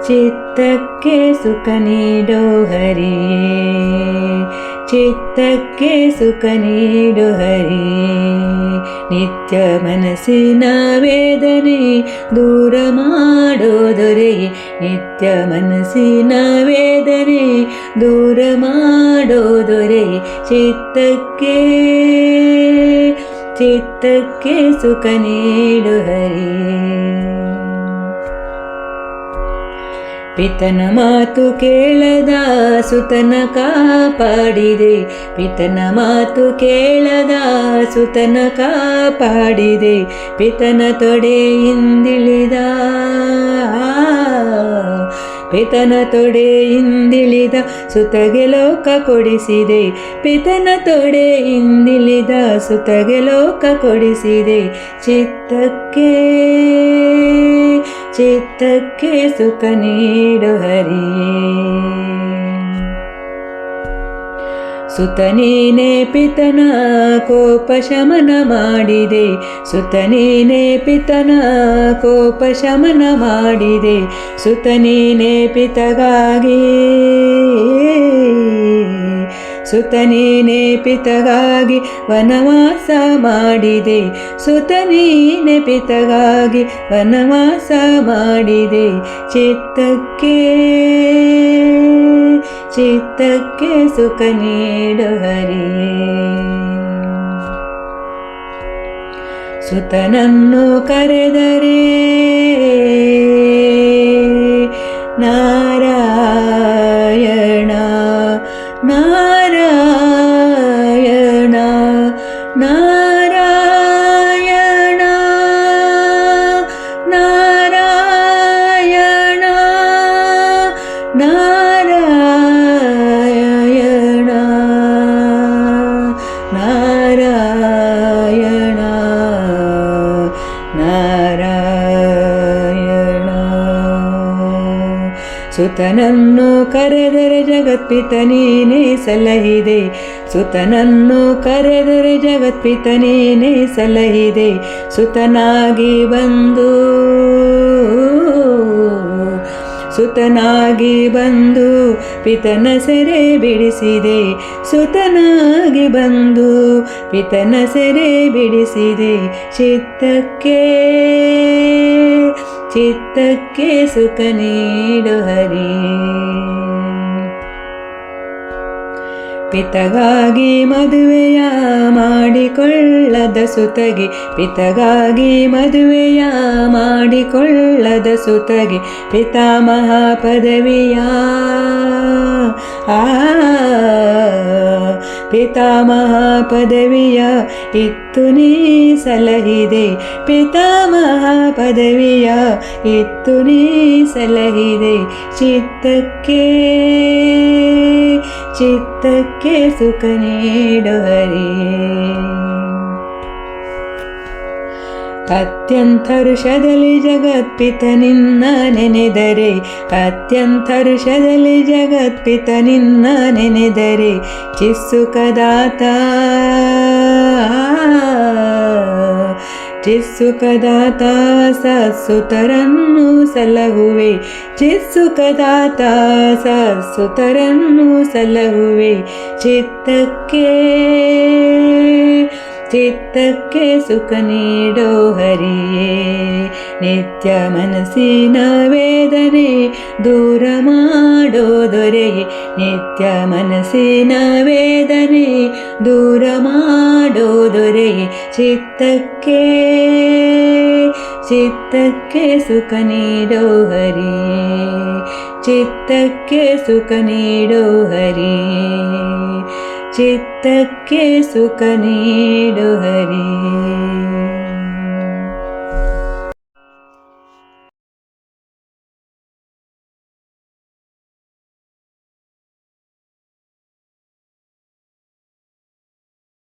ಚಿತ್ತಕ್ಕೆ ಸುಖ ನೀಡೋ ಹರಿಯೇ, ಚಿತ್ತಕ್ಕೆ ಸುಖ ನೀಡೋ ಹರಿಯೇ. ನಿತ್ಯ ಮನಸ್ಸಿನ ವೇದನೆ ದೂರ ಮಾಡೋ ದೊರೆಯೇ, ನಿತ್ಯ ಮನಸ್ಸಿನ ವೇದನೆ ದೂರ ಮಾಡೋ ದೊರೆಯೇ. ಚಿತ್ತಕ್ಕೆ ಚಿತ್ತಕ್ಕೆ ಸುಖ ನೀಡು ಹರಿಯೇ. ಪಿತನ ಮಾತು ಕೇಳದ ಸುತನ ಕಾಪಾಡಿದೆ, ಪಿತನ ಮಾತು ಕೇಳದ ಸುತನ ಕಾಪಾಡಿದೆ. ಪಿತನ ತೊಡೆಯಿಂದಿಳಿದ ಪಿತನ ತೊಡೆಯಿಂದಿಳಿದ ಸುತಗೆ ಲೋಕ ಕೊಡಿಸಿದೆ, ಪಿತನ ತೊಡೆಯಿಂದಿಳಿದ ಸುತಗೆ ಲೋಕ ಕೊಡಿಸಿದೆ. ಚಿತ್ತಕ್ಕೆ ಚಿತ್ತಕ್ಕೆ ಸುಖ ನೀಡು ಹರಿಯೇ. ಸುತ ನೀನೇ ಪಿತನ ಕೋಪ ಶಮನ ಮಾಡಿದೆ, ಸುತ ನೀನೇ ಪಿತನ ಕೋಪ ಶಮನ ಮಾಡಿದೆ. ಸುತ ನೀನೇ ಪಿತಗಾಗಿ ಸುತ ನೀನೇ ಪಿತಗಾಗಿ ವನವಾಸ ಮಾಡಿದೆ, ಸುತ ನೀನೇ ಪಿತಗಾಗಿ ವನವಾಸ ಮಾಡಿದೆ. ಚಿತ್ತಕ್ಕೆ ಚಿತ್ತಕ್ಕೆ ಸುಖ ನೀಡು ಹರಿಯೇ. ಸುತನನ್ನು ಕರೆದರೆ ನಾರಾಯಣ ನಾರಾಯಣ ನಾರಾಯಣ ನಾರಾಯಣ ನಾರಾಯಣ ನಾರಾಯಣ ನಾರಾಯಣ. ಸುತನನ್ನು ಕರೆದರೆ ಜಗತ್ಪಿತ ನೀನೇ ಸಲಹಿದೆ, ಸುತನನ್ನು ಕರೆದರೆ ಜಗತ್ಪಿತ ನೀನೇ ಸಲಹಿದೆ. ಸುತನಾಗಿ ಬಂದು ಸುತನಾಗಿ ಬಂದು ಪಿತನ ಸೆರೆ ಬಿಡಿಸಿದೆ, ಸುತನಾಗಿ ಬಂದು ಪಿತನ ಸೆರೆ ಬಿಡಿಸಿದೆ. ಚಿತ್ತಕ್ಕೆ ಚಿತ್ತಕ್ಕೆ ಸುಖ ನೀಡು ಹರಿಯೇ. ಪಿತಗಾಗಿ ಮದುವೆಯ ಮಾಡಿಕೊಳ್ಳದ ಸುತಗೆ, ಪಿತಗಾಗಿ ಮದುವೆಯ ಮಾಡಿಕೊಳ್ಳದ ಸುತಗೆ. ಪಿತಾಮಹ ಪದವಿಯ ಪಿತಾಮಹ ಪದವಿಯ ಇತ್ತು ನೀ ಸಲಹಿದೆ, ಪಿತಾಮಹ ಪದವಿಯ ಇತ್ತು ನೀ ಸಲಹಿದೆ. ಚಿತ್ತಕ್ಕೆ ಚಿತ್ತಕ್ಕೆ ಸುಖ ನೀಡು ಹರಿಯೇ. ಅತ್ಯಂತ ಹರುಷದಲ್ಲಿ ಜಗತ್ಪಿತ ನಿನ್ನ ನೆನೆದರೆ, ಅತ್ಯಂತ ಹರುಷದಲ್ಲಿ ಜಗತ್ಪಿತ ನಿನ್ನ ನೆನೆದರೆ. ಚಿಸ್ಸುಖದಾತ ಚಿಸ್ಸುಖದಾತ ಸತ್ಸುತರನ್ನು ಸಲಹುವೆ, ಚಿಸ್ಸುಖದಾತ ಸತ್ಸುತರನ್ನು ಸಲಹುವೆ. ಚಿತ್ತಕ್ಕೆ ಚಿತ್ತಕ್ಕೆ ಸುಖ ನೀಡೋ ಹರಿಯೇ. ನಿತ್ಯ ಮನಸ್ಸಿನ ವೇದನೆ ದೂರ ಮಾಡೋ ದೊರೆಯೇ, ನಿತ್ಯ ಮನಸ್ಸಿನ ವೇದನೆ ದೂರ ಮಾಡೋ ದೊರೆಯೇ. ಚಿತ್ತಕ್ಕೆ ಚಿತ್ತಕ್ಕೆ ಸುಖ ನೀಡೋ ಹರಿಯೇ, ಚಿತ್ತಕ್ಕೆ ಸುಖ ನೀಡೋ ಹರಿಯೇ. ಚಿತ್ತಕ್ಕೆ ಸುಖ ನೀಡು ಹರಿಯೇ.